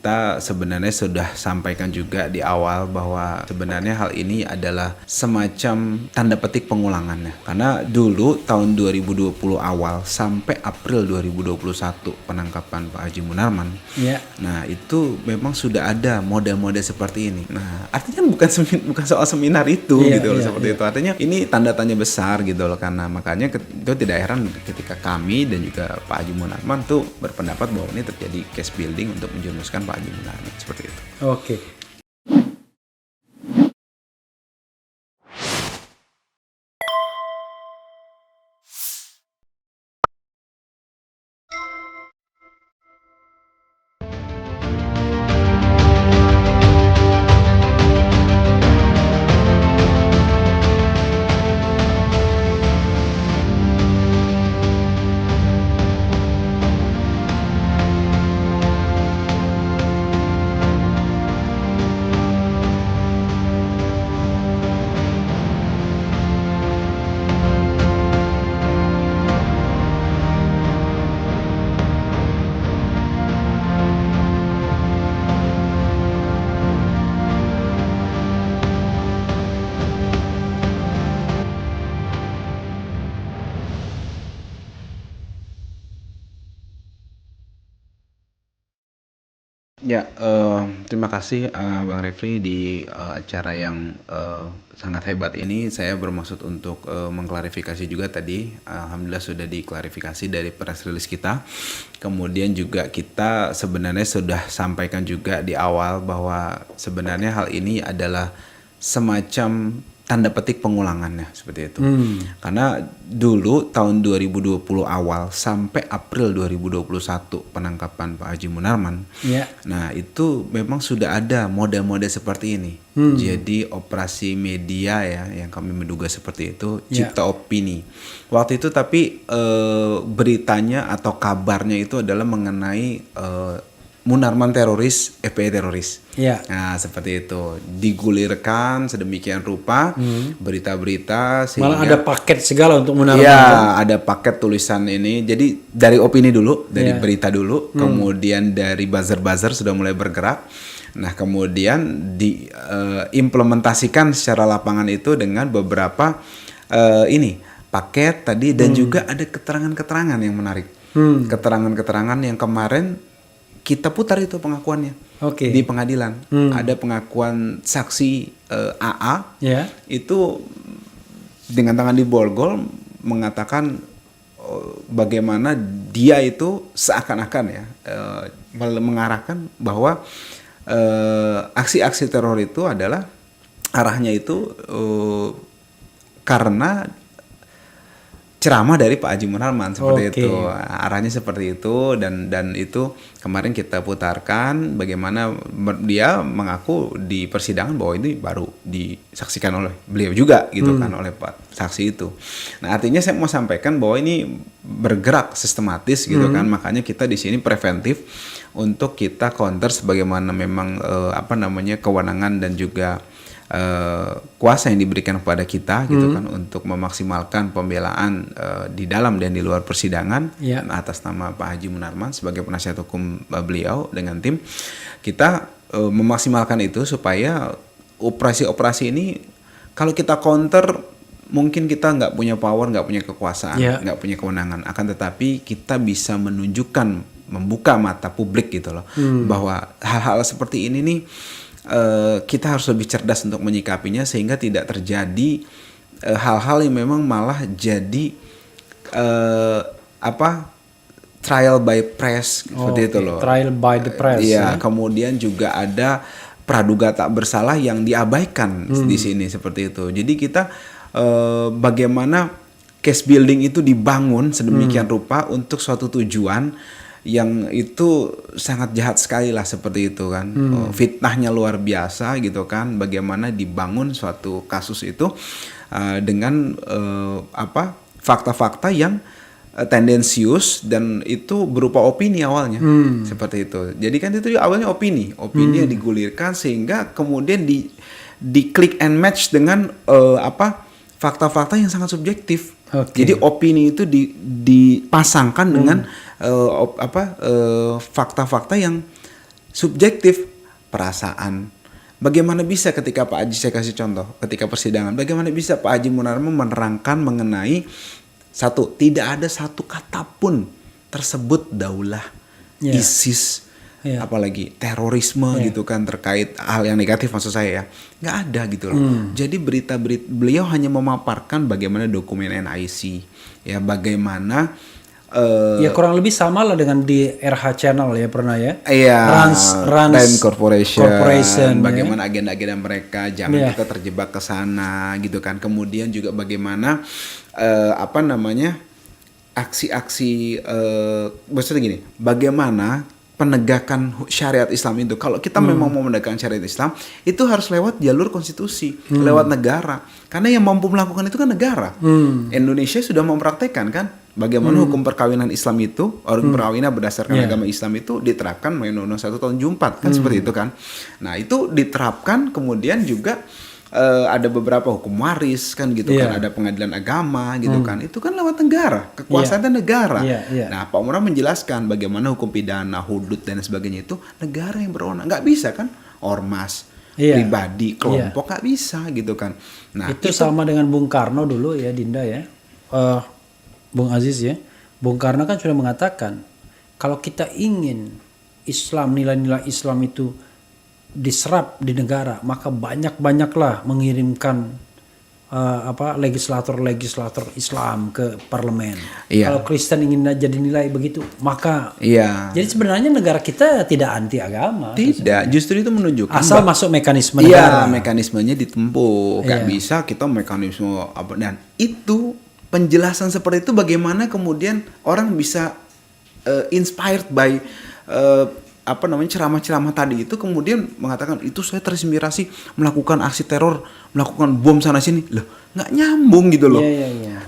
kita sebenarnya sudah sampaikan juga di awal bahwa sebenarnya hal ini adalah semacam tanda petik pengulangannya. Karena dulu tahun 2020 awal sampai April 2021 penangkapan Pak Haji Munarman. Ya. Nah, itu memang sudah ada model-model seperti ini. Nah, artinya bukan soal seminar itu gitu loh, seperti itu. Artinya ini tanda tanya besar gitu loh, karena makanya itu tidak heran ketika kami dan juga Pak Haji Munarman tuh berpendapat bahwa ini terjadi case building untuk menjerumuskan Pak Haji Munarman seperti itu. Oke. Ya, terima kasih Bang Refli di acara yang sangat hebat ini. Saya bermaksud untuk mengklarifikasi juga tadi. Alhamdulillah sudah diklarifikasi dari press release kita. Kemudian juga kita sebenarnya sudah sampaikan juga di awal bahwa sebenarnya hal ini adalah semacam tanda petik pengulangannya seperti itu. Karena dulu tahun 2020 awal sampai April 2021 penangkapan Pak Haji Munarman. Ya. Nah, itu memang sudah ada model-model seperti ini. Jadi operasi media ya yang kami menduga seperti itu, cipta opini. Waktu itu tapi beritanya atau kabarnya itu adalah mengenai Munarman teroris, FPI teroris. Ya. Nah, seperti itu. Digulirkan sedemikian rupa berita-berita sehingga Malah ada paket segala untuk Munarman. ya, ada paket tulisan ini. Jadi dari opini dulu, dari berita dulu, kemudian dari buzzer-buzzer sudah mulai bergerak. Nah, kemudian diimplementasikan secara lapangan itu dengan beberapa paket tadi dan juga ada keterangan-keterangan yang menarik. Keterangan-keterangan yang kemarin kita putar itu pengakuannya di pengadilan. Ada pengakuan saksi AA itu dengan tangan di borgol mengatakan bagaimana dia itu seakan-akan ya mengarahkan bahwa aksi-aksi teror itu adalah arahnya itu karena ceramah dari Pak Haji Munarman seperti itu, arahnya seperti itu dan itu kemarin kita putarkan bagaimana dia mengaku di persidangan bahwa ini baru disaksikan oleh beliau juga gitu kan, oleh Pak saksi itu. Nah, artinya saya mau sampaikan bahwa ini bergerak sistematis gitu kan, makanya kita di sini preventif untuk kita counter sebagaimana memang kewenangan dan juga kuasa yang diberikan kepada kita gitu kan untuk memaksimalkan pembelaan di dalam dan di luar persidangan atas nama Pak Haji Munarman sebagai penasihat hukum beliau dengan tim. Kita memaksimalkan itu supaya operasi-operasi ini kalau kita counter mungkin kita nggak punya power, nggak punya kekuasaan, nggak punya kewenangan, akan tetapi kita bisa menunjukkan, membuka mata publik gitu loh, bahwa hal-hal seperti ini nih kita harus lebih cerdas untuk menyikapinya sehingga tidak terjadi hal-hal yang memang malah jadi trial by press seperti itu loh. Trial by the press. Iya, kemudian juga ada praduga tak bersalah yang diabaikan di sini seperti itu. Jadi kita bagaimana case building itu dibangun sedemikian rupa untuk suatu tujuan yang itu sangat jahat sekali lah seperti itu kan. Fitnahnya luar biasa gitu kan, bagaimana dibangun suatu kasus itu dengan fakta-fakta yang tendensius dan itu berupa opini awalnya seperti itu. Jadi kan itu awalnya opini yang digulirkan sehingga kemudian di click and match dengan fakta-fakta yang sangat subjektif. Jadi opini itu dipasangkan dengan fakta-fakta yang subjektif, perasaan. Bagaimana bisa ketika Pak Haji, saya kasih contoh, ketika persidangan, bagaimana bisa Pak Haji Munarman menerangkan mengenai satu, tidak ada satu kata pun tersebut daulah, ISIS, apalagi terorisme gitu kan, terkait hal yang negatif maksud saya ya, nggak ada gitu loh. Jadi berita-berita beliau hanya memaparkan bagaimana dokumen NIC, ya bagaimana ya kurang lebih sama lah dengan di RH Channel ya pernah ya. Iya, Rans Corporation, bagaimana agenda-agenda mereka, jangan kita terjebak ke sana gitu kan. Kemudian juga bagaimana aksi-aksi, maksudnya gini, bagaimana penegakan syariat Islam itu. Kalau kita memang mau menegakkan syariat Islam, itu harus lewat jalur konstitusi, lewat negara. Karena yang mampu melakukan itu kan negara. Indonesia sudah mempraktekkan kan, bagaimana hukum perkawinan Islam itu, orang perkawinan berdasarkan agama Islam itu diterapkan melalui Undang-Undang 1 tahun 74 kan seperti itu kan. Nah itu diterapkan, kemudian juga ada beberapa hukum waris kan gitu kan, ada pengadilan agama gitu kan, itu kan lewat negara, kekuasaan negara. Nah Pak Umar menjelaskan bagaimana hukum pidana, hudud dan sebagainya itu negara yang berwenang, nggak bisa kan ormas, pribadi, kelompok nggak bisa gitu kan. Nah itu sama dengan Bung Karno dulu ya Dinda ya, Bung Aziz ya, Bung Karno kan sudah mengatakan kalau kita ingin Islam, nilai-nilai Islam itu diserap di negara, maka banyak-banyaklah mengirimkan legislator Islam ke parlemen. Kalau Kristen ingin jadi nilai begitu, maka jadi sebenarnya negara kita tidak anti agama. Tidak, justru itu menunjukkan asal masuk mekanisme negara. Mekanismenya ditempuh. Gak bisa kita mekanisme apa, dan itu penjelasan seperti itu bagaimana kemudian orang bisa inspired by ceramah-ceramah tadi itu, kemudian mengatakan itu saya terinspirasi melakukan aksi teror, melakukan bom sana sini. Loh, nggak nyambung gitu loh.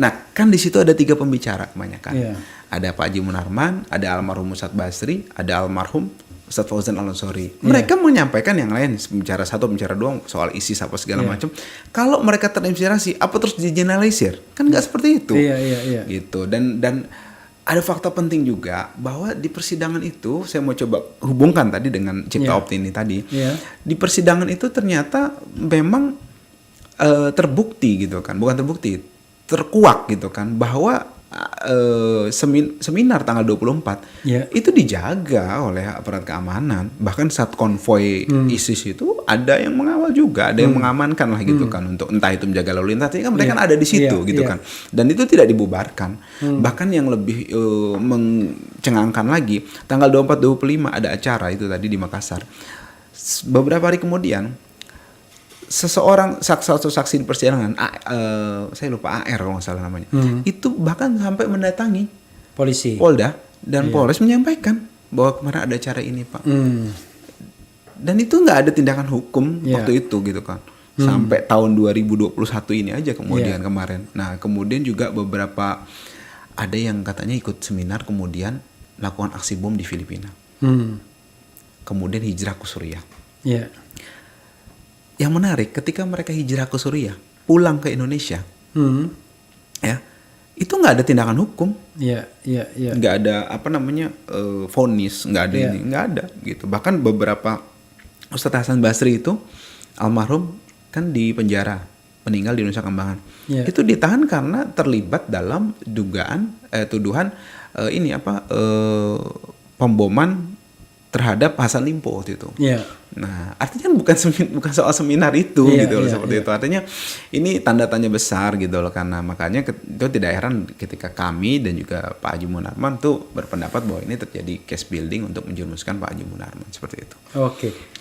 Nah, kan di situ ada 3 pembicara kebanyakan. Ada Pak Haji Munarman, ada almarhum Ustadz Basri, ada almarhum Ustadz Fauzan Al-Ansori. Mereka menyampaikan yang lain, pembicara 1, pembicara 2 soal ISIS apa segala macam. Kalau mereka terinspirasi, apa terus digeneralisir? Kan nggak seperti itu. Gitu. Dan ada fakta penting juga bahwa di persidangan itu, saya mau coba hubungkan tadi dengan Cipta Optini tadi. Di persidangan itu ternyata memang terbukti gitu kan, bukan terbukti, terkuak gitu kan, bahwa seminar tanggal 24 itu dijaga oleh aparat keamanan. Bahkan saat konvoy ISIS itu ada yang mengawal juga, ada yang mengamankan lah gitu kan, untuk entah itu menjaga lalu lintas, kan mereka kan ada di situ gitu kan, dan itu tidak dibubarkan. Bahkan yang lebih mencengangkan lagi, tanggal 24-25 ada acara itu tadi di Makassar. Beberapa hari kemudian seseorang saksi di persidangan, saya lupa AR kalau nggak salah namanya, itu bahkan sampai mendatangi polisi, Polda dan Polres menyampaikan bahwa kemarin ada acara ini Pak, dan itu nggak ada tindakan hukum waktu itu gitu kan, sampai tahun 2021 ini aja kemudian kemarin. Nah kemudian juga beberapa ada yang katanya ikut seminar kemudian melakukan aksi bom di Filipina, kemudian hijrah ke Suriah. Yang menarik, ketika mereka hijrah ke Suriah, pulang ke Indonesia, ya, itu nggak ada tindakan hukum, nggak ada vonis, nggak ada ini, nggak ada gitu. Bahkan beberapa Ustadz Hasan Basri itu almarhum kan di penjara, meninggal di Nusa Kambangan. Itu ditahan karena terlibat dalam tuduhan pemboman terhadap Hasan Limpo waktu itu. Nah, artinya bukan soal seminar itu gitu loh, seperti itu. Artinya ini tanda tanya besar gitu loh, karena makanya itu tidak heran ketika kami dan juga Pak Haji Munarman tuh berpendapat bahwa ini terjadi case building untuk menjerumuskan Pak Haji Munarman, seperti itu. Oke.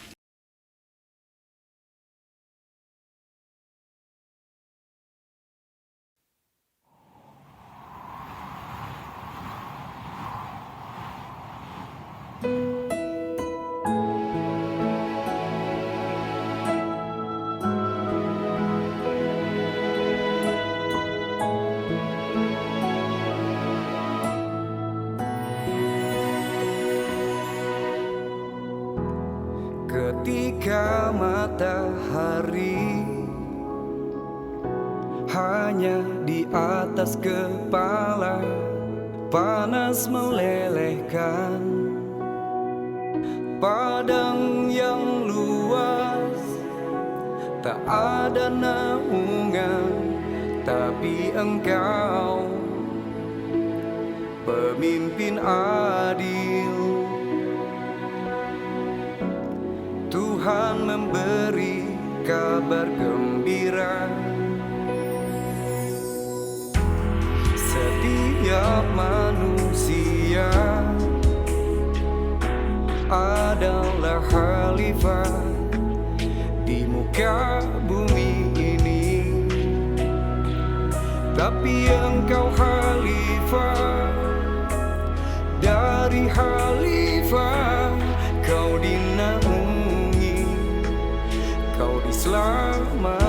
Ketika matahari hanya di atas kepala, panas melelehkan, padang yang luas, tak ada naungan, tapi Engkau pemimpin adil. Tuhan memberi kabar gembira, setiap manusia adalah khalifah di muka bumi ini. Tapi Engkau khalifah, dari khalifah Kau dinaungi, Kau diselamatkan.